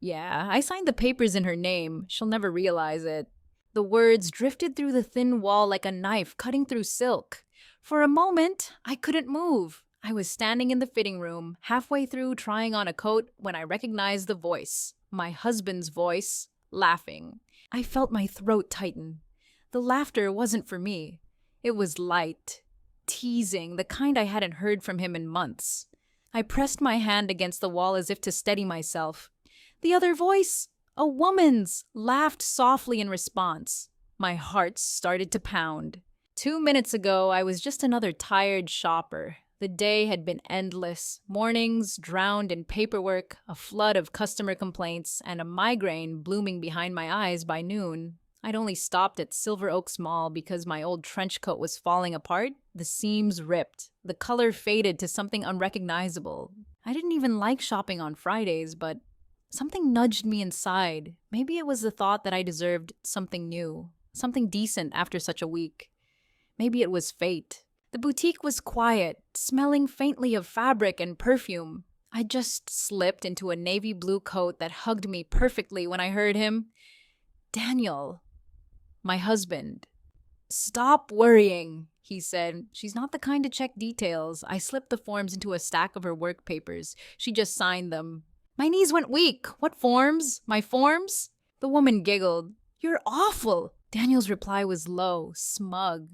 Yeah, I signed the papers in her name. She'll never realize it. The words drifted through the thin wall like a knife cutting through silk. For a moment, I couldn't move. I was standing in the fitting room, halfway through trying on a coat when I recognized the voice. My husband's voice, laughing. I felt my throat tighten. The laughter wasn't for me. It was light, teasing, the kind I hadn't heard from him in months. I pressed my hand against the wall as if to steady myself. The other voice, a woman's, laughed softly in response. My heart started to pound. 2 minutes ago, I was just another tired shopper. The day had been endless. Mornings drowned in paperwork, a flood of customer complaints, and a migraine blooming behind my eyes by noon. I'd only stopped at Silver Oaks Mall because my old trench coat was falling apart, the seams ripped, the color faded to something unrecognizable. I didn't even like shopping on Fridays, but something nudged me inside. Maybe it was the thought that I deserved something new, something decent after such a week. Maybe it was fate. The boutique was quiet, smelling faintly of fabric and perfume. I just slipped into a navy blue coat that hugged me perfectly when I heard him. Daniel. My husband. Stop worrying, he said. She's not the kind to check details. I slipped the forms into a stack of her work papers. She just signed them. My knees went weak. What forms? My forms? The woman giggled. You're awful. Daniel's reply was low, smug.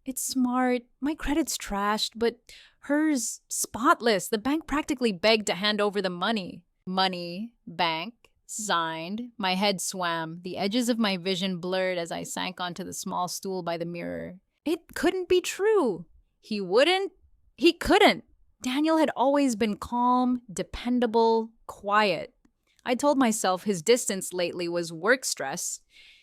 It's smart. My credit's trashed, but hers spotless. The bank practically begged to hand over the money. Money, bank, signed. My head swam. The edges of my vision blurred as I sank onto the small stool by the mirror. It couldn't be true. He wouldn't. He couldn't. Daniel had always been calm, dependable, quiet. I told myself his distance lately was work stress.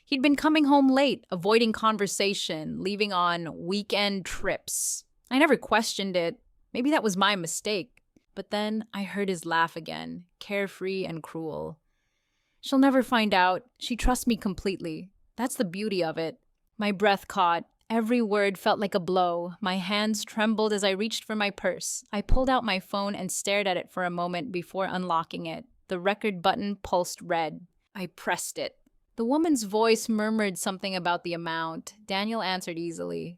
He'd been coming home late, avoiding conversation, leaving on weekend trips. I never questioned it. Maybe that was my mistake. But then I heard his laugh again, carefree and cruel. She'll never find out. She trusts me completely. That's the beauty of it. My breath caught. Every word felt like a blow. My hands trembled as I reached for my purse. I pulled out my phone and stared at it for a moment before unlocking it. The record button pulsed red. I pressed it. The woman's voice murmured something about the amount. Daniel answered easily.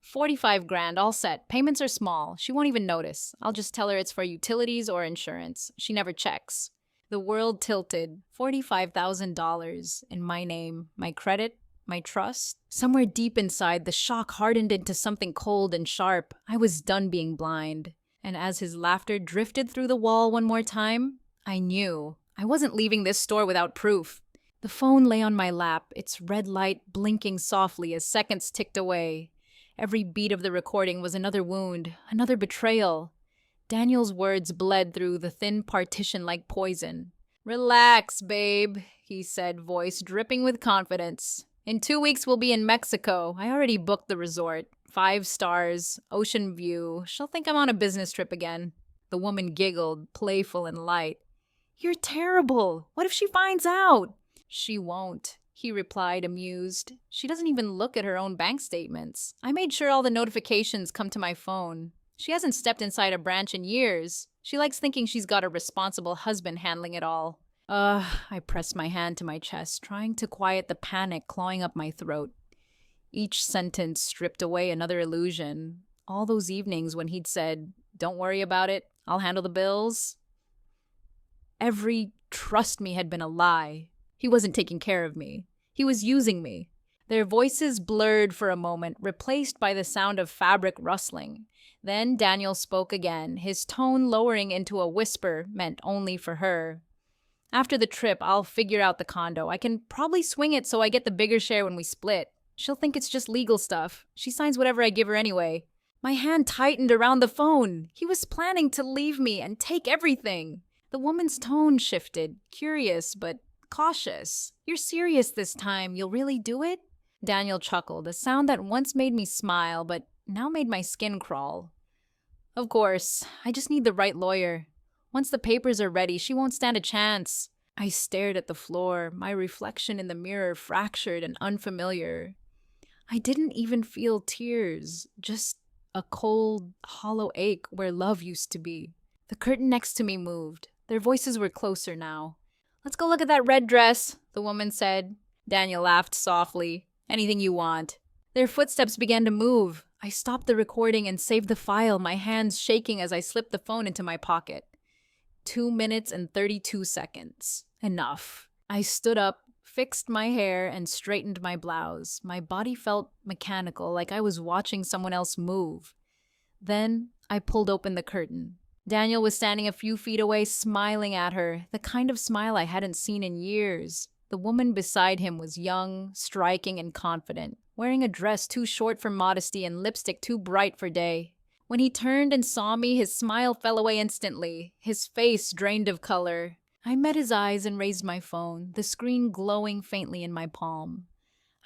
45 grand, all set. Payments are small. She won't even notice. I'll just tell her it's for utilities or insurance. She never checks. The world tilted. $45,000 in my name. My credit, my trust. Somewhere deep inside, the shock hardened into something cold and sharp. I was done being blind. And as his laughter drifted through the wall one more time, I knew. I wasn't leaving this store without proof. The phone lay on my lap, its red light blinking softly as seconds ticked away. Every beat of the recording was another wound, another betrayal. Daniel's words bled through the thin partition like poison. Relax, babe, he said, voice dripping with confidence. In 2 weeks we'll be in Mexico. I already booked the resort. 5 stars, ocean view. She'll think I'm on a business trip again. The woman giggled, playful and light. You're terrible. What if she finds out? She won't, he replied, amused. She doesn't even look at her own bank statements. I made sure all the notifications come to my phone. She hasn't stepped inside a branch in years. She likes thinking she's got a responsible husband handling it all. I pressed my hand to my chest, trying to quiet the panic clawing up my throat. Each sentence stripped away another illusion. All those evenings when he'd said, "Don't worry about it, I'll handle the bills." Every "trust me" had been a lie. He wasn't taking care of me. He was using me. Their voices blurred for a moment, replaced by the sound of fabric rustling. Then Daniel spoke again, his tone lowering into a whisper meant only for her. After the trip, I'll figure out the condo. I can probably swing it so I get the bigger share when we split. She'll think it's just legal stuff. She signs whatever I give her anyway. My hand tightened around the phone. He was planning to leave me and take everything. The woman's tone shifted, curious but cautious. You're serious this time. You'll really do it? Daniel chuckled, a sound that once made me smile, but now made my skin crawl. Of course. I just need the right lawyer. Once the papers are ready, she won't stand a chance. I stared at the floor, my reflection in the mirror fractured and unfamiliar. I didn't even feel tears, just a cold, hollow ache where love used to be. The curtain next to me moved. Their voices were closer now. Let's go look at that red dress, the woman said. Daniel laughed softly. Anything you want. Their footsteps began to move. I stopped the recording and saved the file, my hands shaking as I slipped the phone into my pocket. 2 minutes and 32 seconds. Enough. I stood up, fixed my hair, and straightened my blouse. My body felt mechanical, like I was watching someone else move. Then I pulled open the curtain. Daniel was standing a few feet away, smiling at her, the kind of smile I hadn't seen in years. The woman beside him was young, striking, and confident, wearing a dress too short for modesty and lipstick too bright for day. When he turned and saw me, his smile fell away instantly, his face drained of color. I met his eyes and raised my phone, the screen glowing faintly in my palm.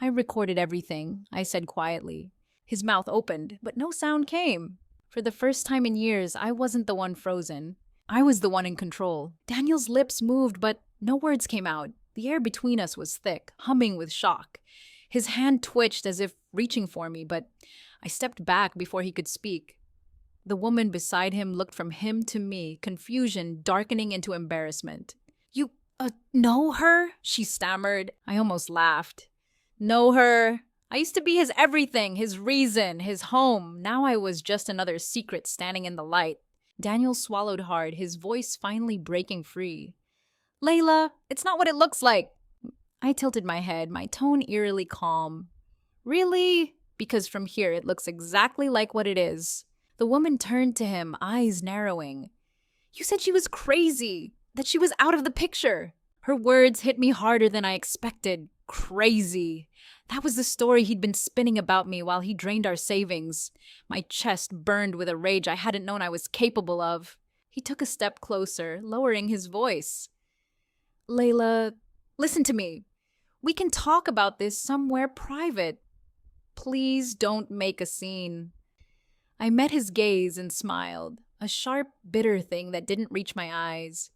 I recorded everything, I said quietly. His mouth opened, but no sound came. For the first time in years, I wasn't the one frozen. I was the one in control. Daniel's lips moved, but no words came out. The air between us was thick, humming with shock. His hand twitched as if reaching for me, but I stepped back before he could speak. The woman beside him looked from him to me, confusion darkening into embarrassment. You, know her? She stammered. I almost laughed. Know her? I used to be his everything, his reason, his home. Now I was just another secret standing in the light. Daniel swallowed hard, his voice finally breaking free. Layla, it's not what it looks like. I tilted my head, my tone eerily calm. Really? Because from here it looks exactly like what it is. The woman turned to him, eyes narrowing. You said she was crazy, that she was out of the picture. Her words hit me harder than I expected. Crazy. That was the story he'd been spinning about me while he drained our savings. My chest burned with a rage I hadn't known I was capable of. He took a step closer, lowering his voice. Layla, listen to me. We can talk about this somewhere private. Please don't make a scene. I met his gaze and smiled, a sharp, bitter thing that didn't reach my eyes.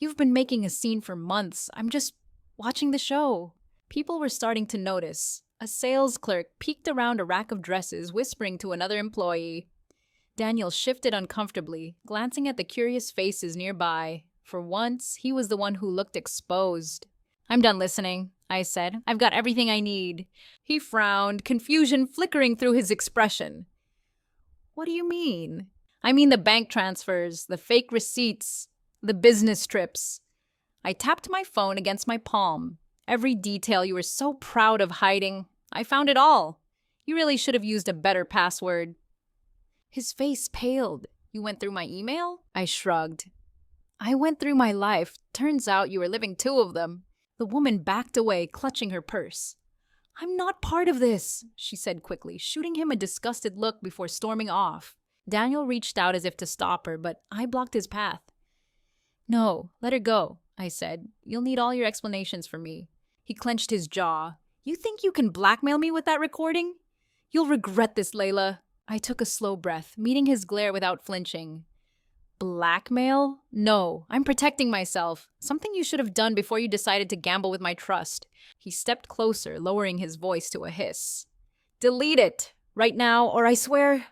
You've been making a scene for months. I'm just watching the show. People were starting to notice. A sales clerk peeked around a rack of dresses, whispering to another employee. Daniel shifted uncomfortably, glancing at the curious faces nearby. For once, he was the one who looked exposed. I'm done listening, I said. I've got everything I need. He frowned, confusion flickering through his expression. What do you mean? I mean the bank transfers, the fake receipts, the business trips. I tapped my phone against my palm. Every detail you were so proud of hiding. I found it all. You really should have used a better password. His face paled. You went through my email? I shrugged. I went through my life. Turns out you were living two of them. The woman backed away, clutching her purse. I'm not part of this, she said quickly, shooting him a disgusted look before storming off. Daniel reached out as if to stop her, but I blocked his path. No, let her go, I said. You'll need all your explanations for me. He clenched his jaw. You think you can blackmail me with that recording? You'll regret this, Layla. I took a slow breath, meeting his glare without flinching. Blackmail? No, I'm protecting myself. Something you should have done before you decided to gamble with my trust. He stepped closer, lowering his voice to a hiss. Delete it, right now, or I swear...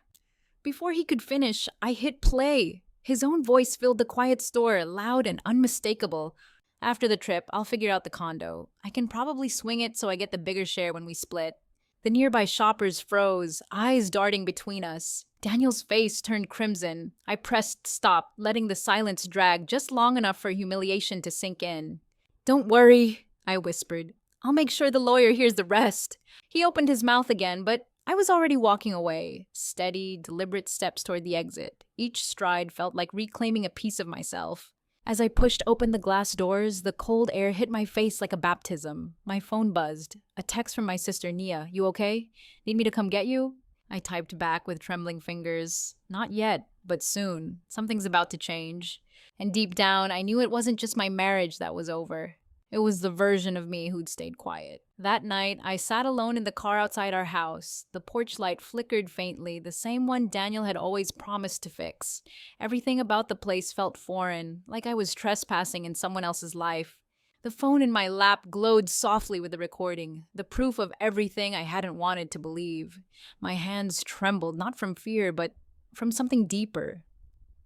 Before he could finish, I hit play. His own voice filled the quiet store, loud and unmistakable. After the trip, I'll figure out the condo. I can probably swing it so I get the bigger share when we split. The nearby shoppers froze, eyes darting between us. Daniel's face turned crimson. I pressed stop, letting the silence drag just long enough for humiliation to sink in. Don't worry, I whispered. I'll make sure the lawyer hears the rest. He opened his mouth again, but I was already walking away. Steady, deliberate steps toward the exit. Each stride felt like reclaiming a piece of myself. As I pushed open the glass doors, the cold air hit my face like a baptism. My phone buzzed. A text from my sister, Nia. You okay? Need me to come get you? I typed back with trembling fingers. Not yet, but soon. Something's about to change. And deep down, I knew it wasn't just my marriage that was over. It was the version of me who'd stayed quiet. That night, I sat alone in the car outside our house. The porch light flickered faintly, the same one Daniel had always promised to fix. Everything about the place felt foreign, like I was trespassing in someone else's life. The phone in my lap glowed softly with the recording, the proof of everything I hadn't wanted to believe. My hands trembled, not from fear, but from something deeper.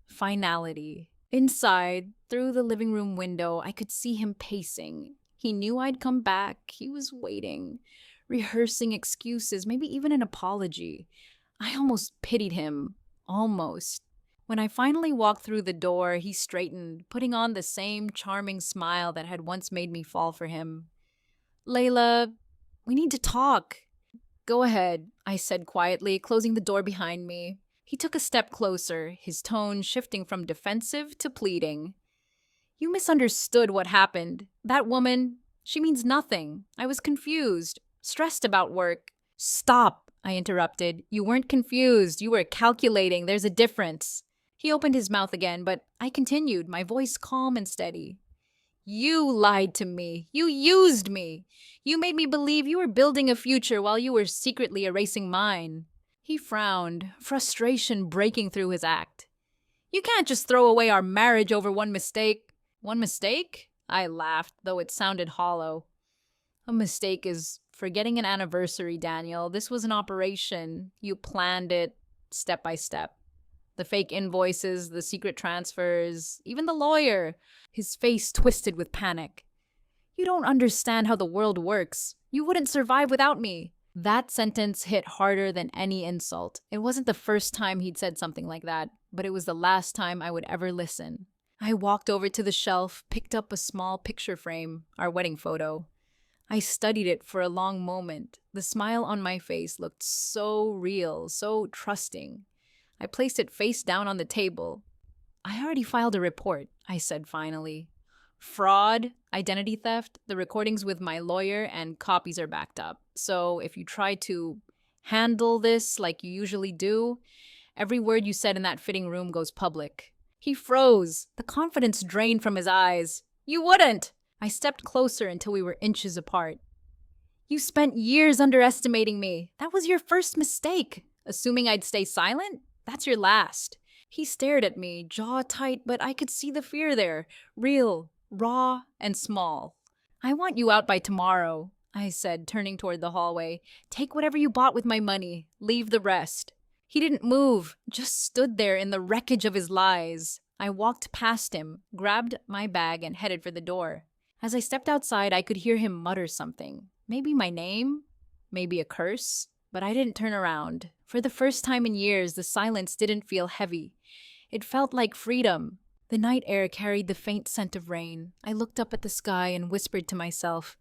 Finality. Inside, through the living room window, I could see him pacing. He knew I'd come back. He was waiting, rehearsing excuses, maybe even an apology. I almost pitied him. Almost. When I finally walked through the door, he straightened, putting on the same charming smile that had once made me fall for him. Layla, we need to talk. Go ahead, I said quietly, closing the door behind me. He took a step closer, his tone shifting from defensive to pleading. You misunderstood what happened. That woman, she means nothing. I was confused, stressed about work. Stop, I interrupted. You weren't confused. You were calculating. There's a difference. He opened his mouth again, but I continued, my voice calm and steady. You lied to me. You used me. You made me believe you were building a future while you were secretly erasing mine. He frowned, frustration breaking through his act. You can't just throw away our marriage over one mistake. One mistake? I laughed, though it sounded hollow. A mistake is forgetting an anniversary, Daniel. This was an operation. You planned it step by step. The fake invoices, the secret transfers, even the lawyer. His face twisted with panic. You don't understand how the world works. You wouldn't survive without me. That sentence hit harder than any insult. It wasn't the first time he'd said something like that, but it was the last time I would ever listen. I walked over to the shelf, picked up a small picture frame, our wedding photo. I studied it for a long moment. The smile on my face looked so real, so trusting. I placed it face down on the table. I already filed a report, I said finally. Fraud, identity theft, the recordings with my lawyer, and copies are backed up. So if you try to handle this like you usually do, every word you said in that fitting room goes public. He froze, the confidence drained from his eyes. You wouldn't! I stepped closer until we were inches apart. You spent years underestimating me. That was your first mistake. Assuming I'd stay silent? That's your last. He stared at me, jaw tight, but I could see the fear there. Real, raw, and small. I want you out by tomorrow, I said, turning toward the hallway. Take whatever you bought with my money. Leave the rest. He didn't move, just stood there in the wreckage of his lies. I walked past him, grabbed my bag, and headed for the door. As I stepped outside, I could hear him mutter something. Maybe my name? Maybe a curse? But I didn't turn around. For the first time in years, the silence didn't feel heavy. It felt like freedom. The night air carried the faint scent of rain. I looked up at the sky and whispered to myself,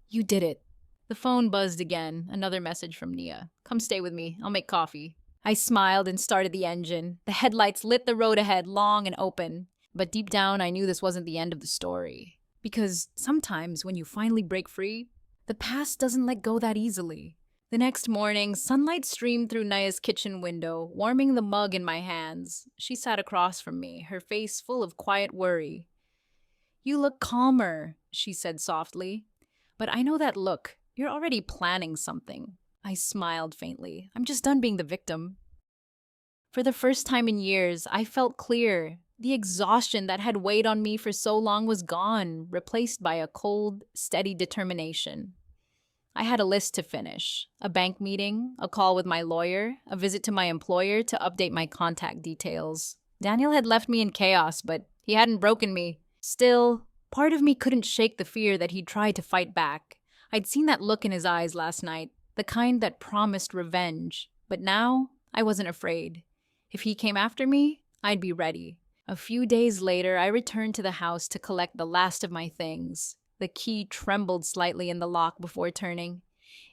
You did it. The phone buzzed again, another message from Nia. Come stay with me, I'll make coffee. I smiled and started the engine. The headlights lit the road ahead, long and open. But deep down, I knew this wasn't the end of the story. Because sometimes when you finally break free, the past doesn't let go that easily. The next morning, sunlight streamed through Naya's kitchen window, warming the mug in my hands. She sat across from me, her face full of quiet worry. You look calmer, she said softly. But I know that look. You're already planning something. I smiled faintly. I'm just done being the victim. For the first time in years, I felt clear. The exhaustion that had weighed on me for so long was gone, replaced by a cold, steady determination. I had a list to finish. A bank meeting, a call with my lawyer, a visit to my employer to update my contact details. Daniel had left me in chaos, but he hadn't broken me. Still, part of me couldn't shake the fear that he'd try to fight back. I'd seen that look in his eyes last night, the kind that promised revenge. But now, I wasn't afraid. If he came after me, I'd be ready. A few days later, I returned to the house to collect the last of my things. The key trembled slightly in the lock before turning.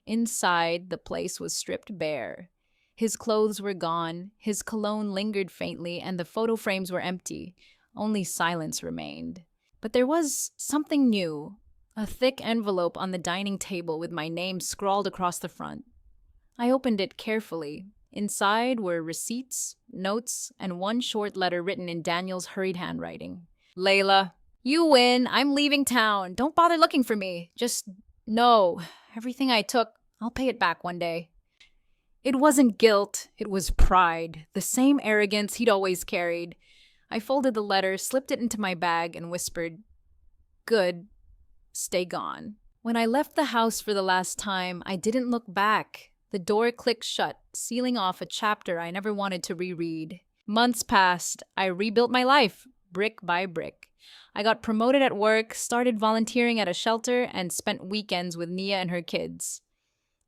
Inside, the place was stripped bare. His clothes were gone, his cologne lingered faintly, and the photo frames were empty. Only silence remained. But there was something new. A thick envelope on the dining table with my name scrawled across the front. I opened it carefully. Inside were receipts, notes, and one short letter written in Daniel's hurried handwriting. Layla, you win. I'm leaving town. Don't bother looking for me. Just know, everything I took, I'll pay it back one day. It wasn't guilt. It was pride. The same arrogance he'd always carried. I folded the letter, slipped it into my bag, and whispered, Good. Stay gone. When I left the house for the last time, I didn't look back. The door clicked shut, sealing off a chapter I never wanted to reread. Months passed. I rebuilt my life. brick by brick. I got promoted at work, started volunteering at a shelter, and spent weekends with Nia and her kids.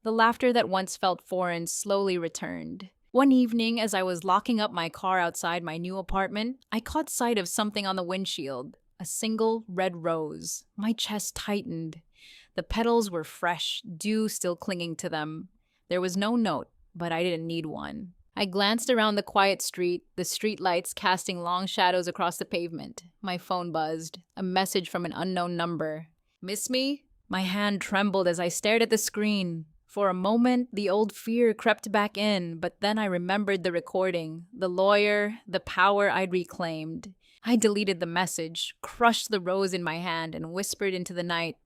The laughter that once felt foreign slowly returned. One evening, as I was locking up my car outside my new apartment, I caught sight of something on the windshield. A single red rose. My chest tightened. The petals were fresh, dew still clinging to them. There was no note, but I didn't need one. I glanced around the quiet street, the street lights casting long shadows across the pavement. My phone buzzed. A message from an unknown number. "Miss me?" My hand trembled as I stared at the screen. For a moment, the old fear crept back in, but then I remembered the recording, the lawyer, the power I'd reclaimed. I deleted the message, crushed the rose in my hand, and whispered into the night,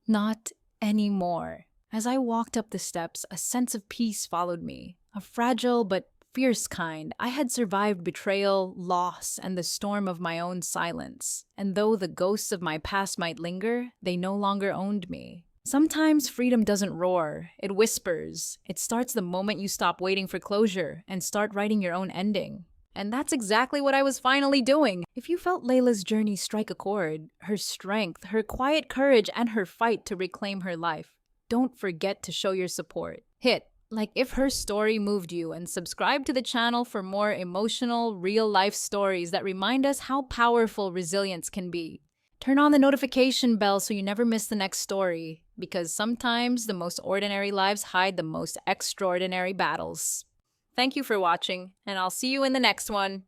"Not anymore." As I walked up the steps, a sense of peace followed me. A fragile but fierce kind. I had survived betrayal, loss, and the storm of my own silence. And though the ghosts of my past might linger, they no longer owned me. Sometimes freedom doesn't roar, it whispers. It starts the moment you stop waiting for closure and start writing your own ending. And that's exactly what I was finally doing. If you felt Layla's journey strike a chord, her strength, her quiet courage, and her fight to reclaim her life, don't forget to show your support. Hit like if her story moved you, and subscribe to the channel for more emotional, real-life stories that remind us how powerful resilience can be. Turn on the notification bell so you never miss the next story, because sometimes the most ordinary lives hide the most extraordinary battles. Thank you for watching, and I'll see you in the next one.